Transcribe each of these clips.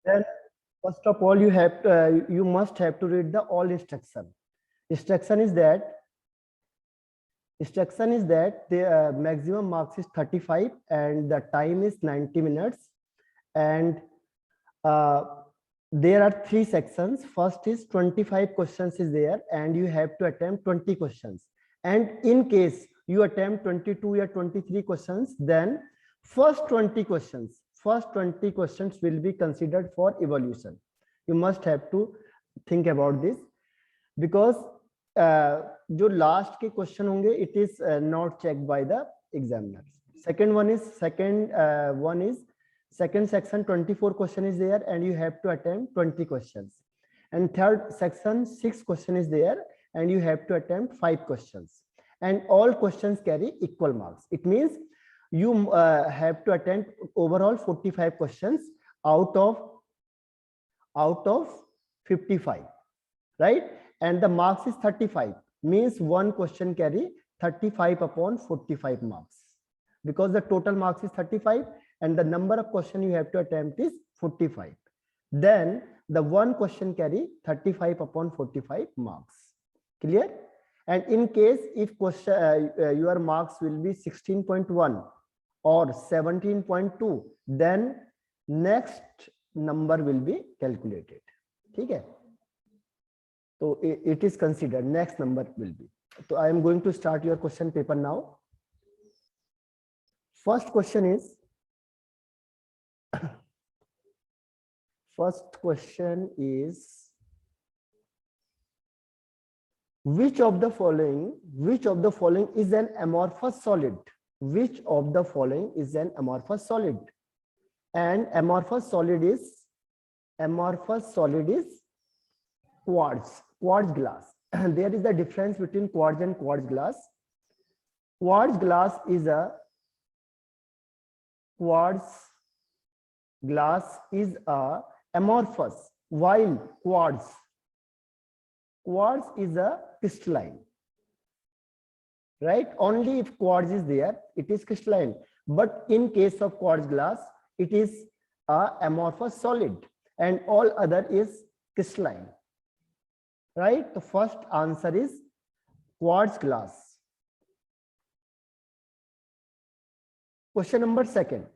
Then first of all, you must have to read the all instruction. Instruction is that the maximum marks is 35 and the time is 90 minutes, and uh, there are 3 sections. First is 25 questions is there, and you have to attempt 20 questions. And in case you attempt 22 or 23 questions, then first 20 questions will be considered for evaluation. You must have to think about this, because जो last के question होंगे it is not check by the examiner. Second section 24 question is there and you have to attempt 20 questions, and third section 6 question is there and you have to attempt 5 questions, and all questions carry equal marks. It means you have to attempt overall 45 questions out of 55, right? And the marks is 35, means one question carry 35 upon 45 marks, because the total marks is 35 and the number of question you have to attempt is 45. Then the one question carry 35 upon 45 marks. Clear? And in case if question your marks will be 16.1 or 17.2, then next number will be calculated. ठीक है? So it is considered next number will be. So I am going to start your question paper now. First question is which of the following is an amorphous solid? Which of the following is an amorphous solid? And amorphous solid is quartz glass. There is a difference between quartz and quartz glass. Quartz glass is amorphous, while quartz is a crystalline, right? Only if quartz is there, it is crystalline. But in case of quartz glass, it is a amorphous solid and all other is crystalline, right? The first answer is quartz glass. Question number second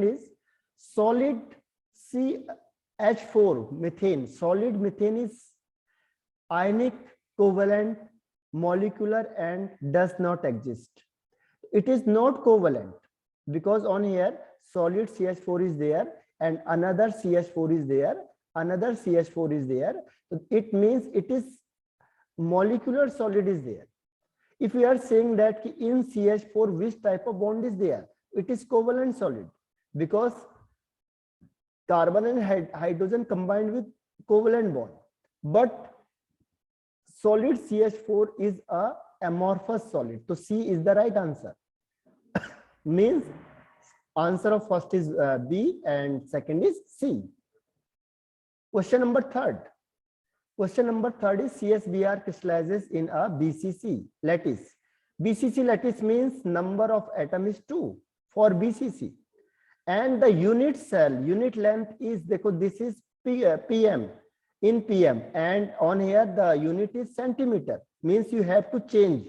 is solid CH4 methane. Solid methane is ionic, covalent, molecular, and does not exist. It is not covalent because on here solid CH4 is there and another CH4 is there, So it means it is molecular solid is there. If we are saying that in CH4 which type of bond is there, it is covalent solid because carbon and hydrogen combined with covalent bond. But solid CH4 is a amorphous solid. So C is the right answer. Means answer of first is B and second is C. Question number third is CSBr crystallizes in a BCC lattice. BCC lattice means number of atom is 2 for BCC. And the unit length is, this is PM, in PM, and on here the unit is centimeter, means you have to change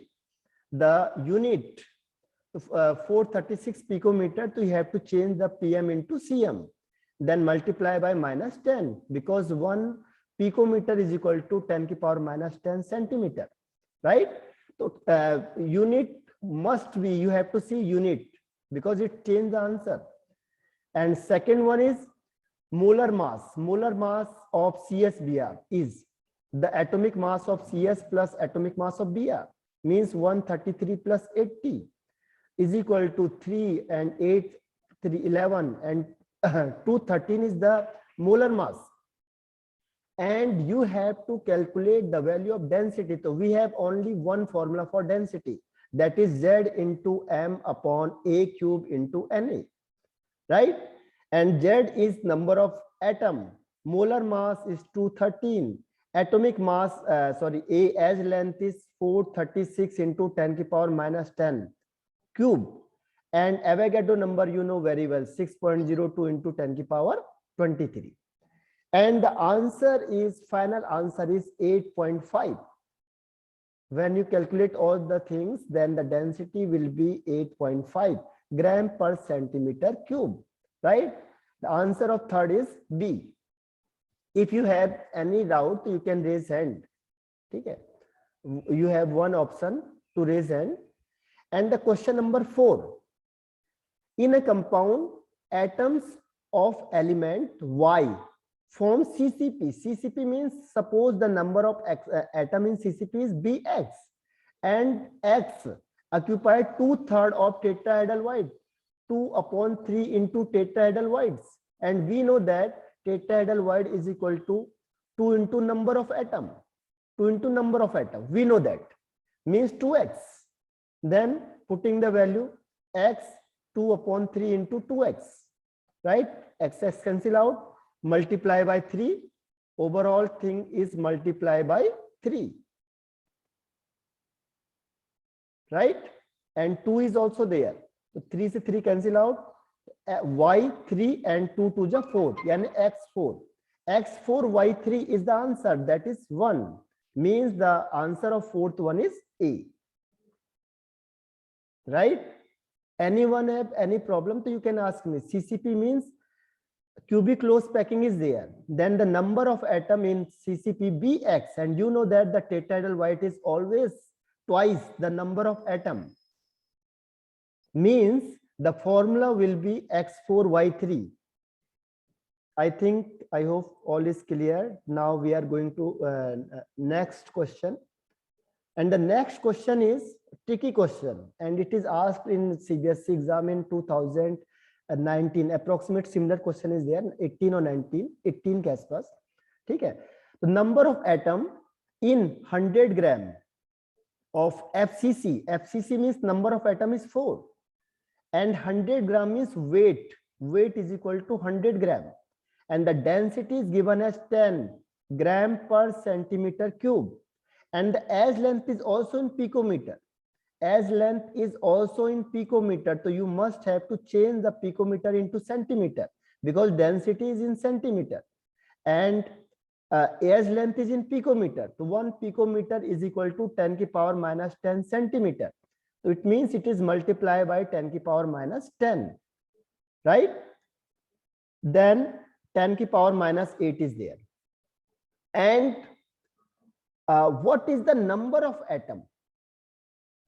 the unit 436 picometer, so you have to change the PM into cm, then multiply by -10, because 1 picometer is equal to 10 to the power -10 centimeter, right? So unit must be, you have to see unit because it changed the answer. And second one is molar mass. Molar mass of CSBr is the atomic mass of CS plus atomic mass of Br, means 133 plus 80 is equal to 3 and 8, 3, 11 and 213 is the molar mass. And you have to calculate the value of density. So we have only one formula for density, that is Z into M upon A cube into Na, right? And Z is number of atom. Molar mass is 213. Atomic mass, A as length is 436 into 10 to the power -10 cube. and Avogadro number you know very well, 6.02 into 10 की power 23, and the answer is, final answer is 8.5. When you calculate all the things, then the density will be 8.5 gram per centimeter cube, right? The answer of third is B. If you have any doubt, you can raise hand. Okay, you have one option to raise hand. And the question number 4, in a compound, atoms of element Y form CCP. CCP means, suppose the number of atom in CCP is Bx, and X occupy 2/3 of tetrahedral void, 2/3 into tetrahedral voids, and we know that tetrahedral void is equal to 2 into number of atom. 2 into number of atom, we know that means 2x. Then putting the value x, 2/3 into 2x, right? X cancel out, multiply by 3, overall thing is multiply by 3, right? And 2 is also there, so 3 से 3 cancel out, y 3 and 2 to the 4, yani x4. x4 y3 is the answer, that is 1, means the answer of fourth one is A, right? Anyone have any problem, so you can ask me. CCP means cubic close packing is there, then the number of atom in CCP Bx, and you know that the tetrahedral void is always twice the number of atom, means the formula will be x4y3. I think, I hope all is clear. Now we are going to next question, and the next question is tricky question, and it is asked in CBSE exam in 2019. Approximate similar question is there, 18 or 19, 18 के आसपास, ठीक है? The number of atom in 100 gram of FCC. FCC means number of atom is 4, and 100 gram means weight. Weight is equal to 100 gram, and the density is given as 10 gram per centimeter cube, and the as length is also in picometer. As length is also in picometer, so you must have to change the picometer into centimeter, because density is in centimeter, and as length is in picometer. So 1 picometer is equal to 10 की power minus 10 centimeter. So it means it is multiplied by 10 की power minus 10, right? Then 10 की power minus 8 is there. And what is the number of atom,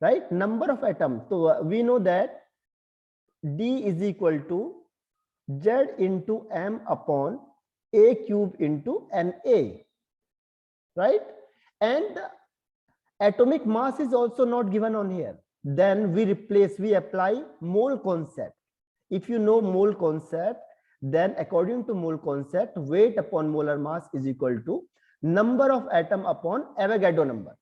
right? Number of atom. So we know that D is equal to Z into M upon A cube into NA, right? And atomic mass is also not given on here. Then we apply mole concept. If you know mole concept, then according to mole concept, weight upon molar mass is equal to number of atom upon Avogadro number.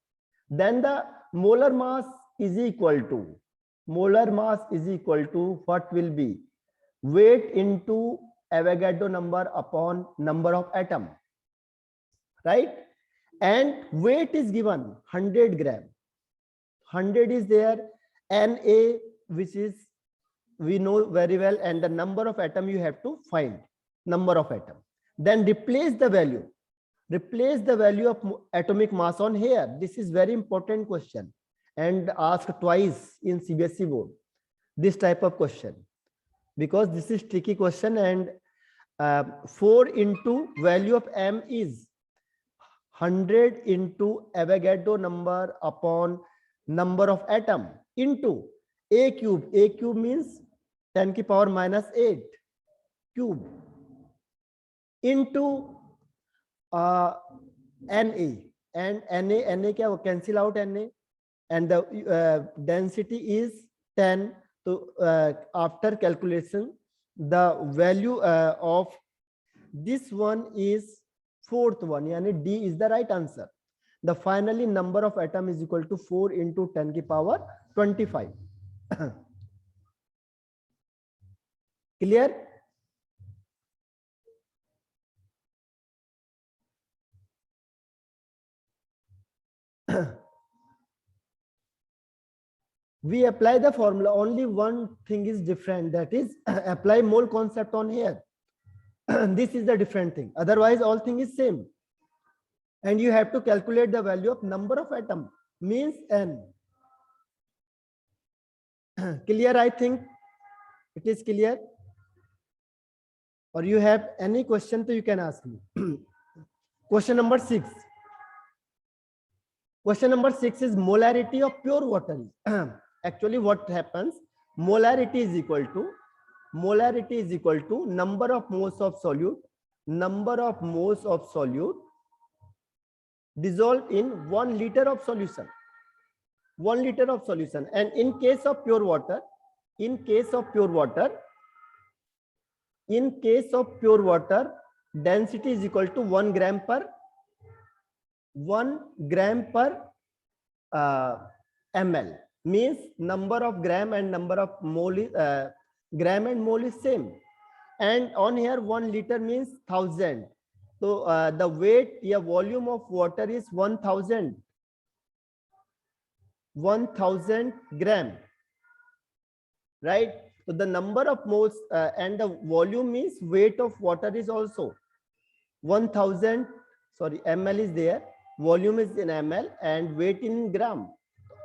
Then the molar mass is equal to what will be? Weight into Avogadro number upon number of atom, right? And weight is given 100 gram. 100 is there, Na, which is we know very well, and the number of atom you have to find, number of atom. Then replace the value of atomic mass on here. This is very important question, and asked twice in CBSE board, this type of question, because this is tricky question. And 4 into value of M is 100 into Avogadro number upon number of atom into A cube. A cube means 10 की power minus 8 cube into Na, and Na क्या वो cancel out Na, and the density is 10. So after calculation, the value of this one is fourth one, yani D is the right answer. The finally number of atom is equal to 4 into 10 की power 25. Clear? we apply the formula, only one thing is different, that is apply mole concept on here. This is the different thing, otherwise all thing is same. And you have to calculate the value of number of atom, means n. Clear? I think it is clear. Or you have any question, so you can ask me. Question number 6. Question number 6 is molarity of pure water. Actually, what happens? Molarity is equal to number of moles of solute dissolved in 1 liter of solution. 1 liter of solution. And in case of pure water, density is equal to 1 gram per ml, means number of gram and number of mole, gram and mole is same. And on here 1 liter means 1000. So the weight, volume of water is 1000 gram, right? So the number of moles and the volume means weight of water is also 1000. Sorry, ml is there, volume is in ml, and weight in gram.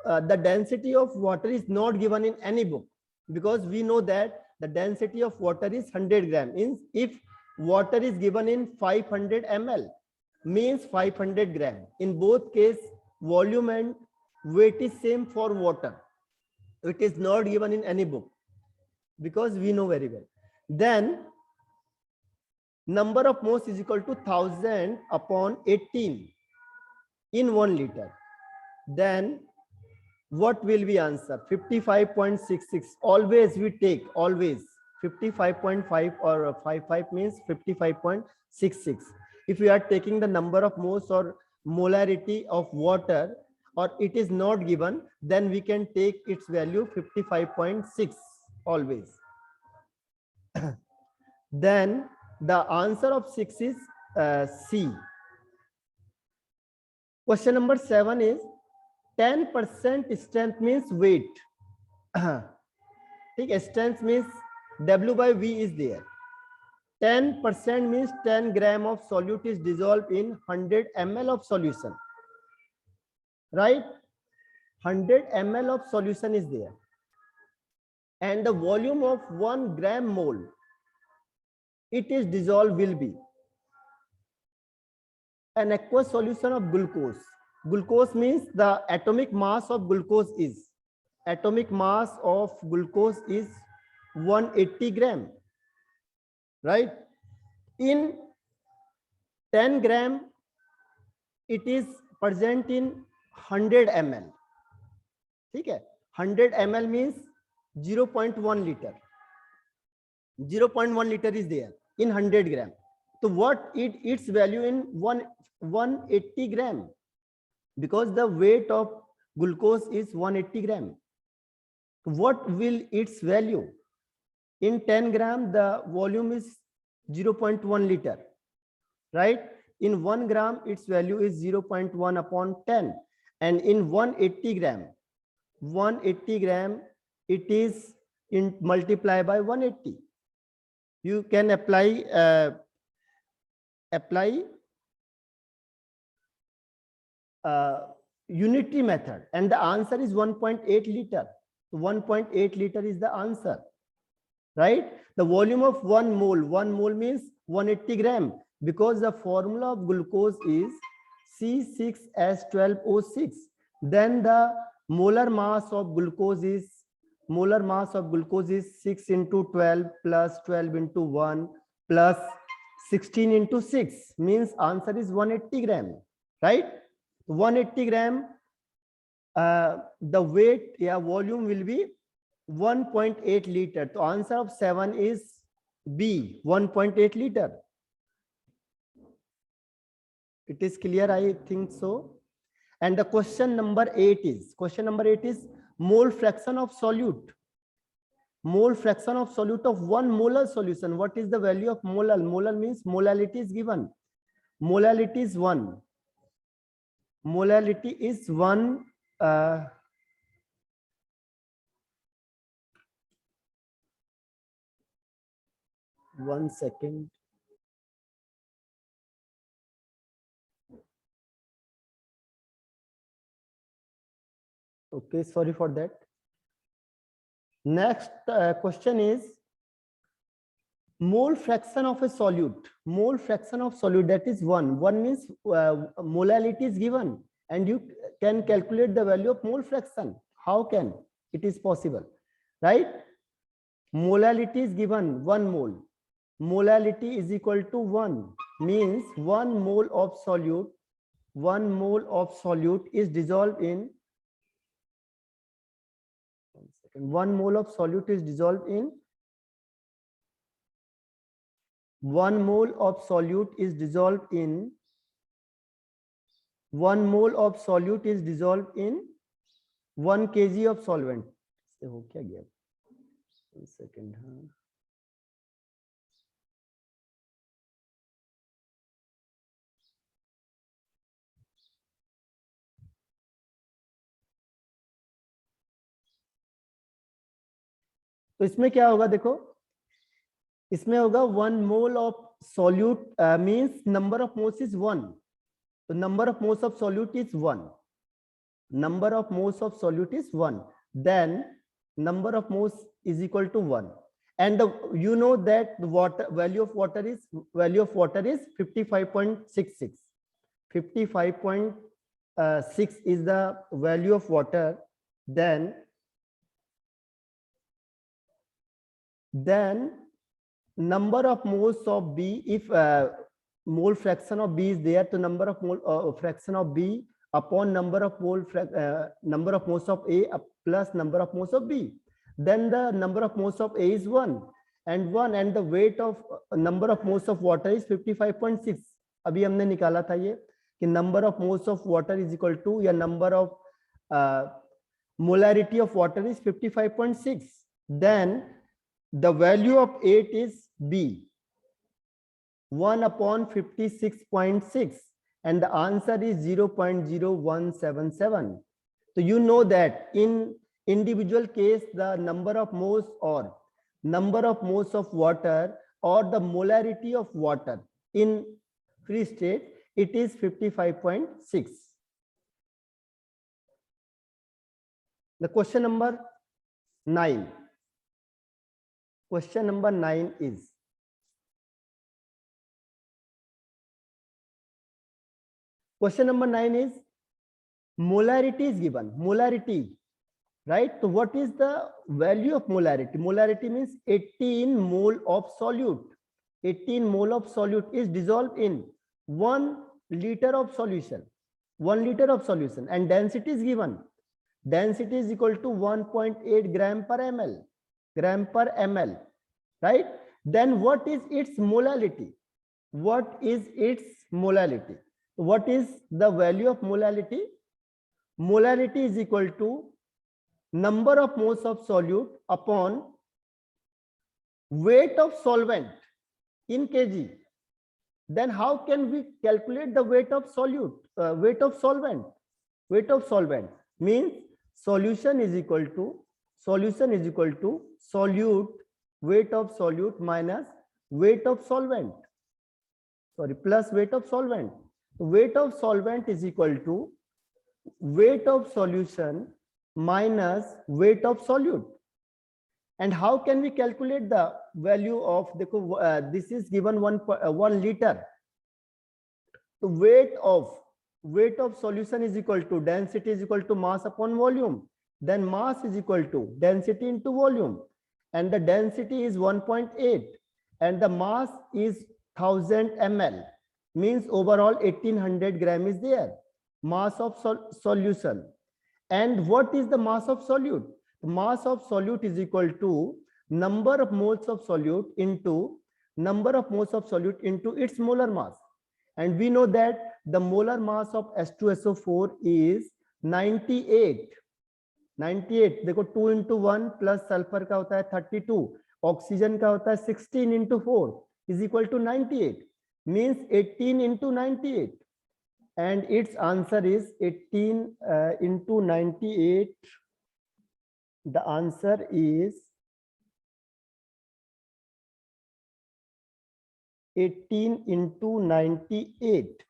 The density of water is not given in any book, because we know that the density of water is 100 gram. Means if water is given in 500 ml, means 500 gram. In both case, volume and weight is same for water. It is not given in any book, because we know very well. Then number of moles is equal to 1000 upon 18 in 1 liter. Then what will we answer? 55.66. Always we take, always 55.5 or 55 means 55.66. If we are taking the number of moles or molarity of water, or it is not given, then we can take its value 55.6 always. Then the answer of 6 is C. Question number 7 is 10% strength means weight. Strength means W by V is there. 10% means 10 gram of solute is dissolved in 100 ml of solution. Right? 100 ml of solution is there. And the volume of 1 gram mole it is dissolved will be an aqueous solution of glucose. Glucose means the atomic mass of glucose is 180 gram, right? In 10 gram it is present in 100 ml. Okay, 100 ml means 0.1 liter. 0.1 liter is there in 100 gram. So what its value in 180 gram, because the weight of glucose is 180 gram. What will its value? In 10 gram the volume is 0.1 liter, right? In 1 gram its value is 0.1 upon 10, and in 180 gram it is in multiply by 180. You can apply unitary method, and the answer is 1.8 liter. 1.8 liter is the answer, right? The volume of 1 mole means 180 gram, because the formula of glucose is C6H12O6. Then the molar mass of glucose is 6 into 12 plus 12 into 1 plus 16 into 6, means answer is 180 gram, right? 180 gram, the weight, volume will be 1.8 liter. So answer of 7 is B, 1.8 liter. It is clear, I think so. And the question number 8 is mole fraction of solute. Mole fraction of solute of 1 molar solution. What is the value of molar? Molar means molality is given. Molality is 1. Molality is 1 1 second. Okay, sorry for that. Next question is mole fraction of a solute. Mole fraction of solute, that is 1. 1 means molality is given and you can calculate the value of mole fraction. How can it is possible, right? Molality is given 1 mole. Molality is equal to 1 means 1 mole of solute. 1 mole of solute is dissolved in 1 mole of solute is dissolved in 1 mole of solute is dissolved in 1 mole of solute is dissolved in 1 kg of solvent. इससे हो क्या गया? 1 second. हाँ. तो इसमें क्या होगा देखो, इसमें होगा 1 mole of solute means number of moles is 1. So number of moles of solute is 1. Number of moles of solute is 1. Then number of moles is equal to 1. And you know that the water value of water is 55.66. 55.6 is the value of water. Then number of moles of B, if mole fraction of B is there, to number of mole fraction of B upon number of moles of A plus number of moles of B. Then the number of moles of A is 1 and the weight of number of moles of water is 55.6. अभी हमने निकाला था ये कि number of moles of water is equal to या number of molarity of water is 55.6. Then the value of 8 is B, 1 upon 56.6, and the answer is 0.0177. So you know that in individual case, the number of moles or number of moles of water or the molarity of water in free state, it is 55.6. The question number 9. Question number 9 is molarity is given. Molarity, right? So what is the value of molarity? Molarity means 18 mole of solute. 18 mole of solute is dissolved in 1 liter of solution. 1 liter of solution, and density is given. Density is equal to 1.8 gram per ml. Right? Then what is its molality? What is its molality? What is the value of molality? Molality is equal to number of moles of solute upon weight of solvent in kg. Then how can we calculate the weight of solute? Weight of solvent means solution is equal to solute, weight of solute minus weight of solvent, plus weight of solvent. Weight of solvent is equal to weight of solution minus weight of solute. And how can we calculate the value of this is given 1 liter. So weight of solution is equal to density is equal to mass upon volume. Then mass is equal to density into volume, and the density is 1.8 and the mass is 1000 ml, means overall 1800 gram is there, mass of solution. And what is the mass of solute? The mass of solute is equal to number of moles of solute into its molar mass. And we know that the molar mass of H2SO4 is 98. देखो 2 into 1 plus sulphur का होता है 32, oxygen का होता है 16 into 4 is equal to 98, means 18 into 98, and its answer is 18 into 98. The answer is 18 into 98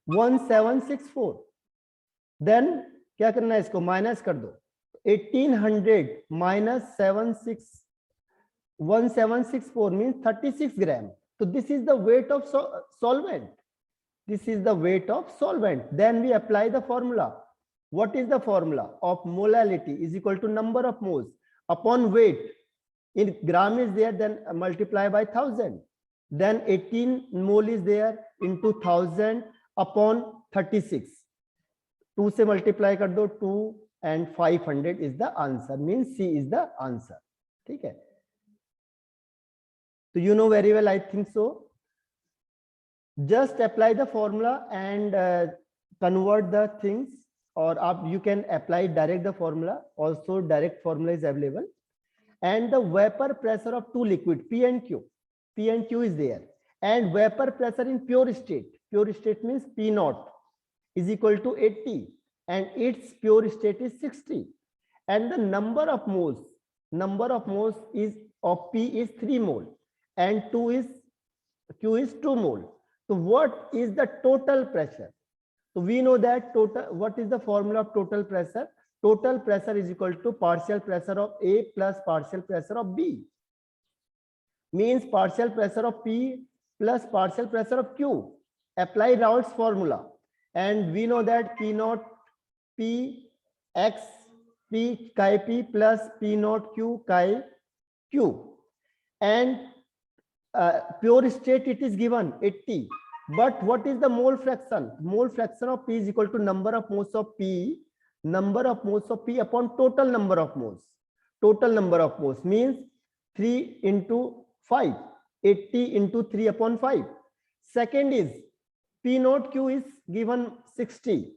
1764. Then क्या करना है, इसको माइनस कर दो, 1800 minus 1764 means 36 gram. So this is the weight of solvent. This is the weight of solvent. Then we apply the formula. What is the formula? Of molality is equal to number of moles upon weight. In gram is there, then multiply by 1000. Then 18 mole is there into 1000 upon 36. 2 से multiply कर दो, 2 and 500 is the answer. Means C is the answer. ठीक है? So you know very well, I think so. Just apply the formula and convert the things, or you can apply direct the formula. Also direct formula is available. And the vapor pressure of two liquid P and Q. P and Q is there. And vapor pressure in pure state. Pure state means P naught is equal to 80. And its pure state is 60. And the number of moles is of P is 3 mole. And Q is 2 mole. So what is the total pressure? So we know that what is the formula of total pressure? Total pressure is equal to partial pressure of A plus partial pressure of B. Means partial pressure of P plus partial pressure of Q. Apply Raoult's formula. And we know that P naught P X P chi P plus P naught Q chi Q. And pure state it is given 80. But what is the mole fraction? Mole fraction of P is equal to number of moles of P upon total number of moles. Total number of moles means 3 into 5. 80 into 3 upon 5. Second is P naught Q is given 60.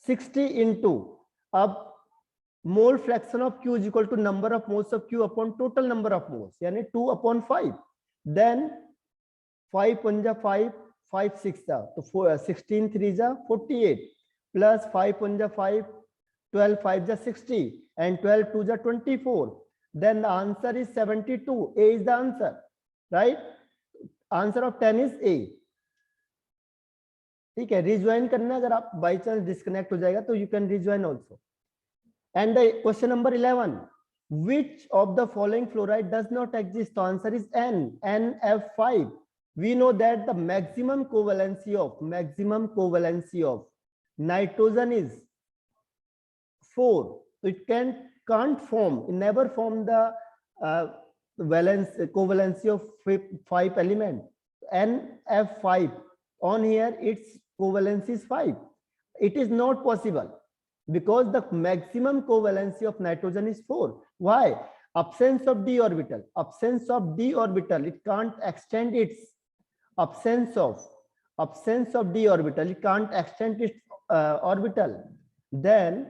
60 into mole fraction of Q is equal to number of moles of Q upon total number of moles. Yani 2 upon 5. Then 5 punja 5, 5 6 ja, so 16 3 ja 48 plus 5 punja 5, 12 5 ja 60 and 12 2 ja 24. Then the answer is 72. A is the answer, right? Answer of 10 is A. ठीक है, rejoin करना, अगर आप by chance disconnect हो जाएगा तो you can rejoin also. And the question number 11. Which of the following fluoride does not exist? The answer is NF5. We know that the maximum covalency of nitrogen is 4. So it can't form, it never form the covalency of 5 element. NF5 on here, its covalency is 5. It is not possible because the maximum covalency of nitrogen is 4. Why? Absence of d orbital. It can't extend its absence of d orbital. It can't extend its orbital. Then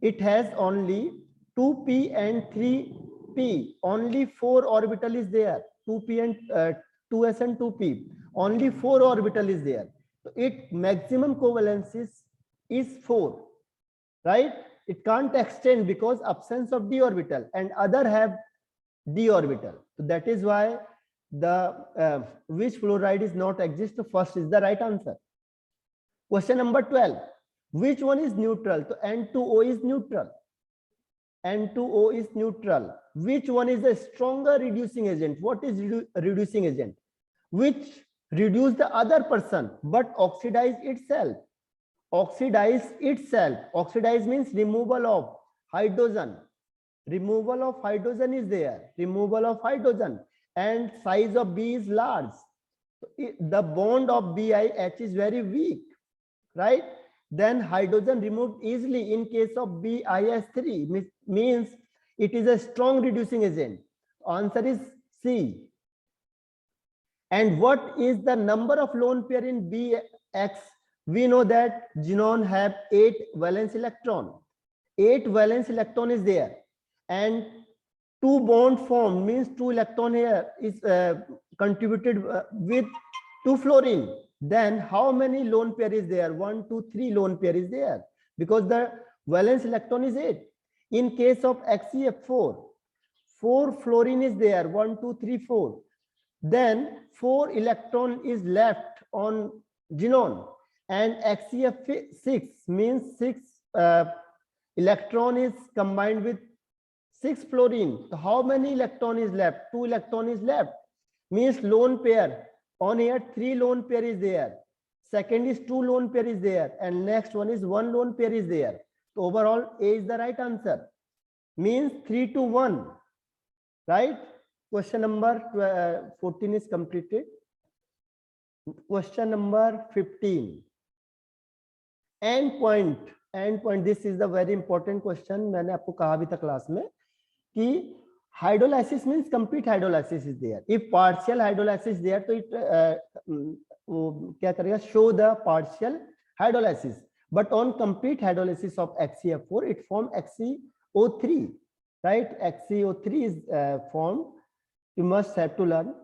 it has only 2p and 3p. Only 4 orbital is there. 2p and 2s and 2p. Only 4 orbital is there. So its maximum covalence is 4. Right? It can't extend because absence of d orbital, and other have d orbital. So that is why the which fluoride is not exist. First is the right answer. Question number 12. Which one is neutral? So N2O is neutral. N2O is neutral. Which one is a stronger reducing agent? What is reducing agent? Which reduce the other person but oxidize itself. Oxidize means removal of hydrogen. Removal of hydrogen is there. And size of B is large. The bond of BiH is very weak, right? Then hydrogen removed easily in case of BiH3 means it is a strong reducing agent. Answer is C. And what is the number of lone pair in BX? We know that xenon have 8 valence electron. 8 valence electron is there, and 2 bond formed means 2 electron here is contributed with 2 fluorine. Then how many lone pair is there? 1 2 3 lone pair is there because the valence electron is 8. In case of XeF4, 4 fluorine is there, 1 2 3 4. then 4 electron is left on xenon, and HCF6 means 6 electron is combined with 6 fluorine. So how many electron is left? 2 electron is left, means lone pair. On here 3 lone pair is there, second is 2 lone pair is there, and next one is 1 lone pair is there. So overall A is the right answer, means 3 to 1, right? Question number 14 is completed. Question number 15, end point. This is the very important question. मैंने आपको कहा अभी तक class में कि hydrolysis means complete hydrolysis is there. If partial hydrolysis is there, तो वो क्या करेगा? Show the partial hydrolysis. But on complete hydrolysis of HCF4, it forms HCO3, right? HCO3 is formed. You must have to learn.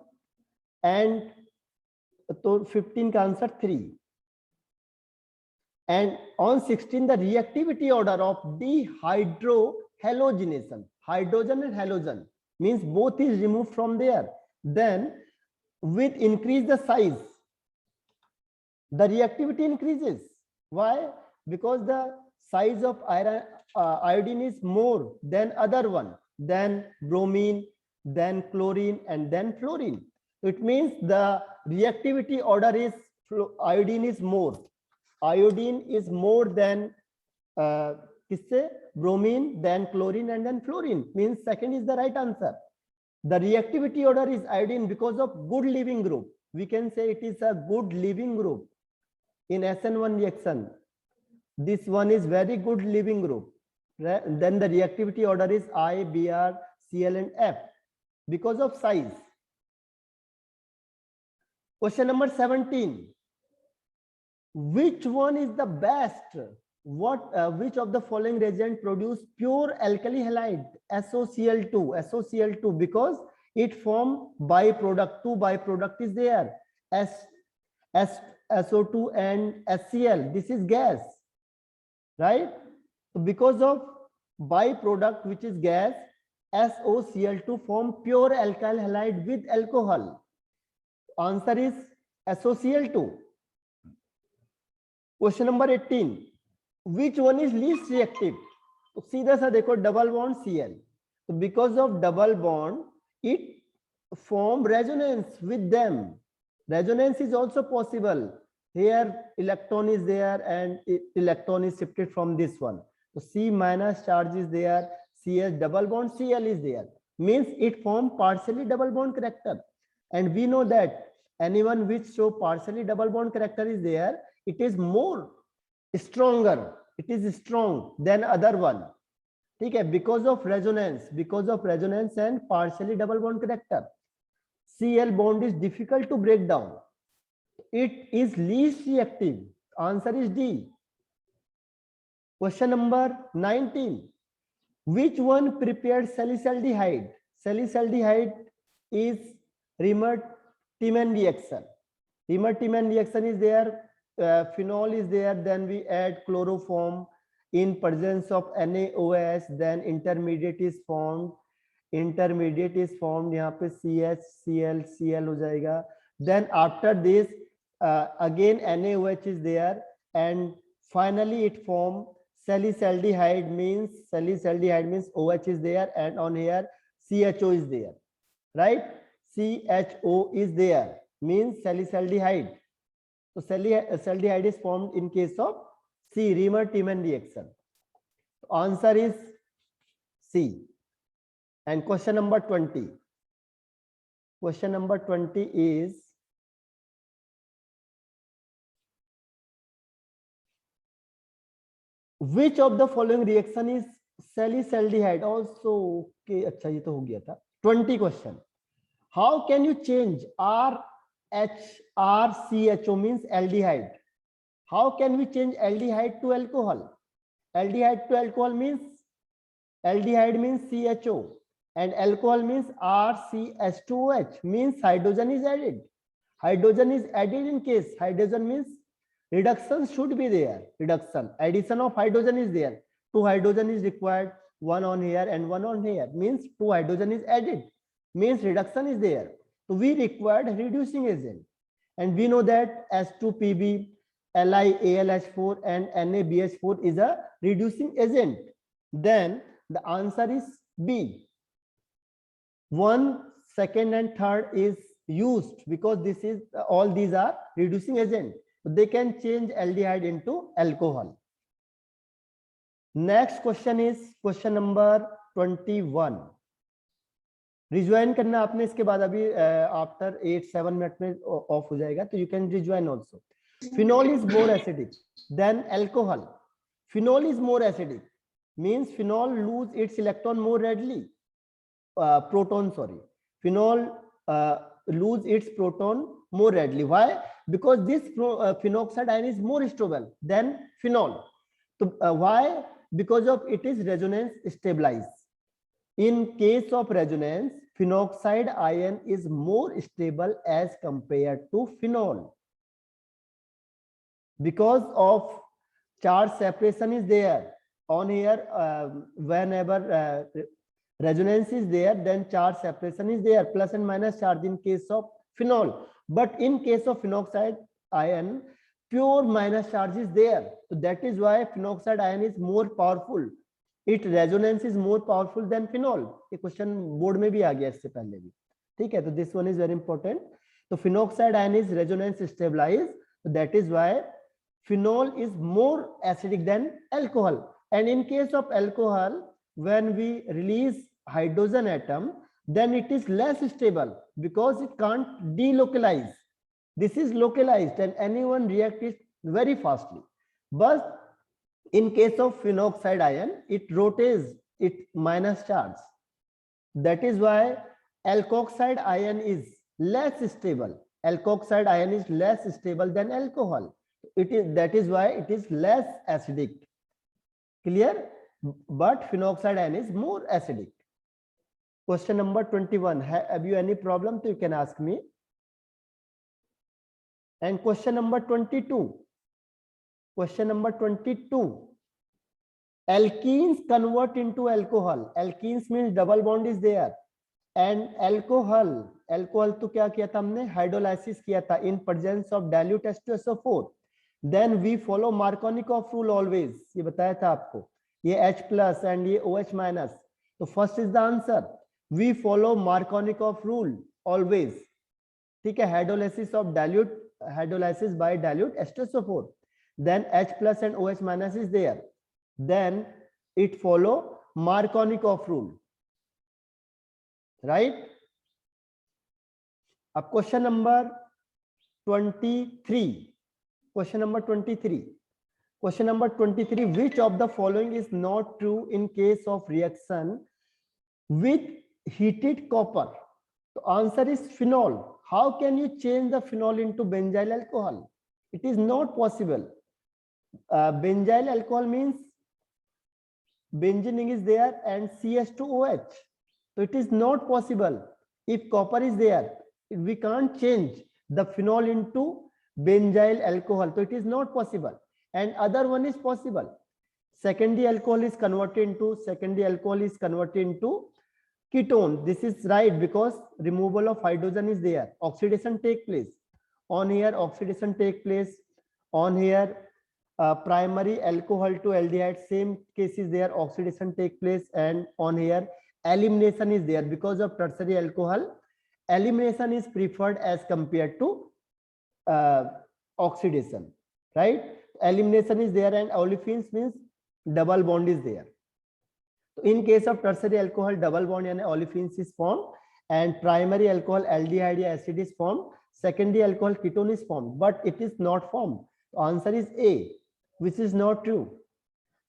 And तो 15 का answer 3. And on 16, the reactivity order of dehydrohalogenation, hydrogen and halogen, means both is removed from there. Then with increase the size, the reactivity increases. Why? Because the size of iodine is more than other one, then bromine, then chlorine, and then fluorine. It means the reactivity order is iodine is more. Iodine is more than किससे? Bromine, then chlorine, and then fluorine. Means second is the right answer. The reactivity order is iodine because of good leaving group. We can say it is a good leaving group in SN1 reaction. This one is very good leaving group. Then the reactivity order is I, Br, Cl, and F because of size. Question number 17. Which one is the best? Which of the following reagent produce pure alkali halide SOCl2? Because it form byproduct. 2 byproduct is there, SO2 and HCl. This is gas, right? So because of byproduct, which is gas, SOCl2 form pure alkyl halide with alcohol. Answer is SOCl2. Question number 18. Which one is least reactive? तो सीधा सा देखो, double bond Cl. So because of double bond, it form resonance with them. Resonance is also possible. Here electron is there and electron is shifted from this one. So C minus charge is there. CS double bond Cl is there. Means it form partially double bond character. And we know that anyone which show partially double bond character is there, it is more stronger, it is strong than other one. Okay, because of resonance and partially double bond character. Cl bond is difficult to break down. It is least reactive. Answer is D. Question number 19. Which one prepared salicylaldehyde? Salicylaldehyde is Riemann-Tiemann reaction. Riemann-Tiemann reaction is there. Phenol is there, then we add chloroform in presence of NaOH, then intermediate is formed. यहाँ पे CH, Cl हो जाएगा. Then after this again NaOH is there, and finally it form salicylaldehyde. Means OH is there, and on here CHO is there, right? CHO is there, means salicylaldehyde. So salicylaldehyde is formed in case of C, Riemann-Tiemann reaction. Answer is C. And question number 20. Question number 20 is which of the following reaction is salicylaldehyde? Also, okay, अच्छा ये तो हो गया था. 20 question. How can you change RHRCHO means aldehyde? How can we change aldehyde to alcohol? Aldehyde to alcohol means aldehyde means CHO and alcohol means RCH2OH, means hydrogen is added. Hydrogen is added in case hydrogen means reduction should be there. Reduction, addition of hydrogen is there. 2 hydrogen is required, 1 on here and 1 on here, means 2 hydrogen is added, means reduction is there. So we required reducing agent, and we know that S2Pb, LiAlH4 and NaBH4 is a reducing agent. Then the answer is B. 1, 2nd and 3rd is used because this is all these are reducing agent. They can change aldehyde into alcohol. Next question is question number 21. Rejoin करना आपने, इसके बाद अभी after 8-7 minute में of हो जाएगा, तो you can rejoin also. Phenol is more acidic then alcohol. Phenol is more acidic means phenol lose its electron more readily, proton sorry, phenol lose its proton more readily. Why? Because this phenoxide ion is more stable than phenol. So why? Because of it is resonance stabilized. In case of resonance, phenoxide ion is more stable as compared to phenol. Because of charge separation is there on here, whenever resonance is there, then charge separation is there, plus and minus charge in case of phenol. But in case of phenoxide ion, pure minus charge is there. So that is why phenoxide ion is more powerful. Its resonance is more powerful than phenol. ये question board में भी आ गया इससे पहले भी, ठीक है. तो this one is very important. तो phenoxide ion is resonance stabilized. So that is why phenol is more acidic than alcohol. And in case of alcohol, when we release hydrogen atom, then it is less stable because it can't delocalize. This is localized and anyone reacts it very fastly. But in case of phenoxide ion, it rotates its minus charge. That is why alkoxide ion is less stable. Alkoxide ion is less stable than alcohol. That is why it is less acidic. Clear? But phenoxide ion is more acidic. Question number 21. Have you any problem? So you can ask me. And question number 22. Question number 22. Alkenes convert into alcohol. Alkenes means double bond is there. And alcohol तो क्या किया था हमने? Hydrolysis किया था in presence of dilute H2SO4. Then we follow Markovnikov rule always. ये बताया था आपको. ये H plus and ये OH minus. तो first is the answer. We follow Markovnikov rule always. ठीक है. Hydrolysis by dilute H2SO4. Then H plus and OH minus is there. Then it follow Markovnikov rule. Right? अब question number 23. Question number 23. Question number 23. Which of the following is not true in case of reaction with heated copper? The answer is phenol. How can you change the phenol into benzyl alcohol? It is not possible. Benzyl alcohol means benzene is there and CH2OH. So it is not possible. If copper is there, we can't change the phenol into benzyl alcohol. So it is not possible. And other one is possible. Secondary alcohol is converted into ketone. This is right because removal of hydrogen is there. Oxidation take place. On here, oxidation take place. On here, primary alcohol to aldehyde, same case is there. Oxidation take place. And on here, elimination is there because of tertiary alcohol. Elimination is preferred as compared to oxidation, right? Elimination is there and olefins means double bond is there. So in case of tertiary alcohol, double bond and olefins is formed, and primary alcohol aldehyde acid is formed. Secondary alcohol ketone is formed, but it is not formed. The answer is A, which is not true.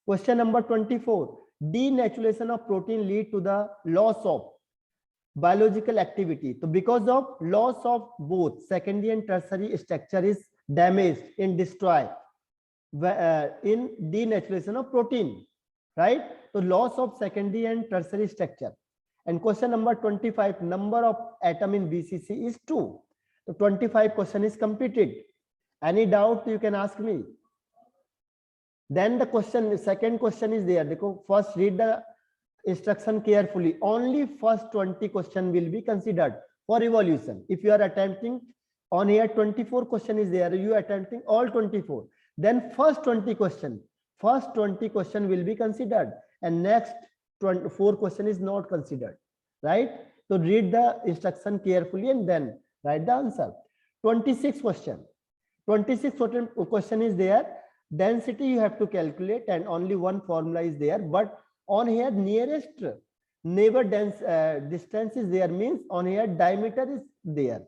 Question number 24. Denaturation of protein lead to the loss of biological activity. So because of loss of both secondary and tertiary structure is damaged in destroy in denaturation of protein, right? So loss of secondary and tertiary structure. And question number 25, number of atom in BCC is 2. So 25 question is completed. Any doubt you can ask me. Then the question, second question is there. First read the instruction carefully. Only first 20 question will be considered. for evolution. If you are attempting on here 24 question is there, you are attempting all 24, then first 20 question will be considered and next 24 question is not considered, right? So read the instruction carefully and then write the answer. 26 question is there. Density you have to calculate and only one formula is there, but on here nearest neighbor distance is there, means on here diameter is there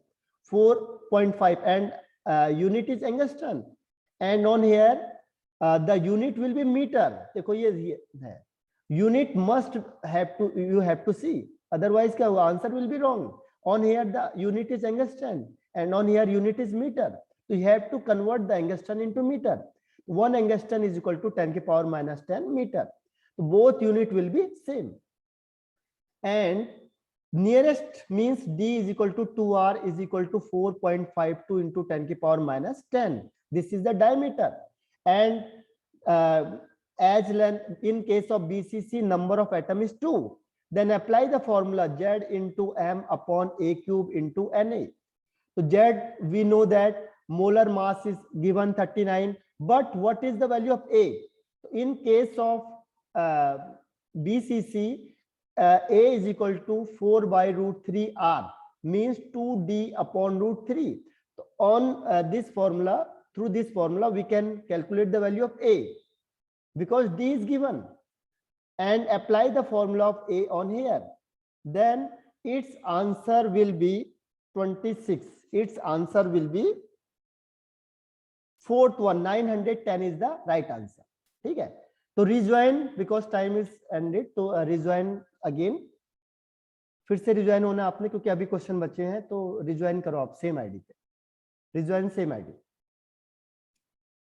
4.5 and unit is angstrom, and on here the unit will be meter. देखो ये है, unit must have to, you have to see, otherwise क्या answer will be wrong. On here the unit is angstrom and on here unit is meter, so you have to convert the angstrom into meter. 1 angstrom is equal to 10 to the power minus 10 meter. So both unit will be same. And nearest means D is equal to 2R is equal to 4.52 into 10 to the power minus 10. This is the diameter. And as length, in case of BCC, number of atom is 2. Then apply the formula Z into M upon A cube into Na. So Z, we know that molar mass is given 39. But what is the value of A? In case of BCC, A is equal to 4 by root 3 R, means 2D upon root 3. So on this formula, through this formula, we can calculate the value of A because D is given, and apply the formula of A on here. Then its answer will be 26. Its answer will be fourth one, 910 is the right answer. ठीक है, तो rejoin because time is ended, तो rejoin again, फिर से rejoin होना आपने क्योंकि अभी क्वेश्चन बचे हैं, तो rejoin करो आप सेम आईडी पे, rejoin सेम आईडी.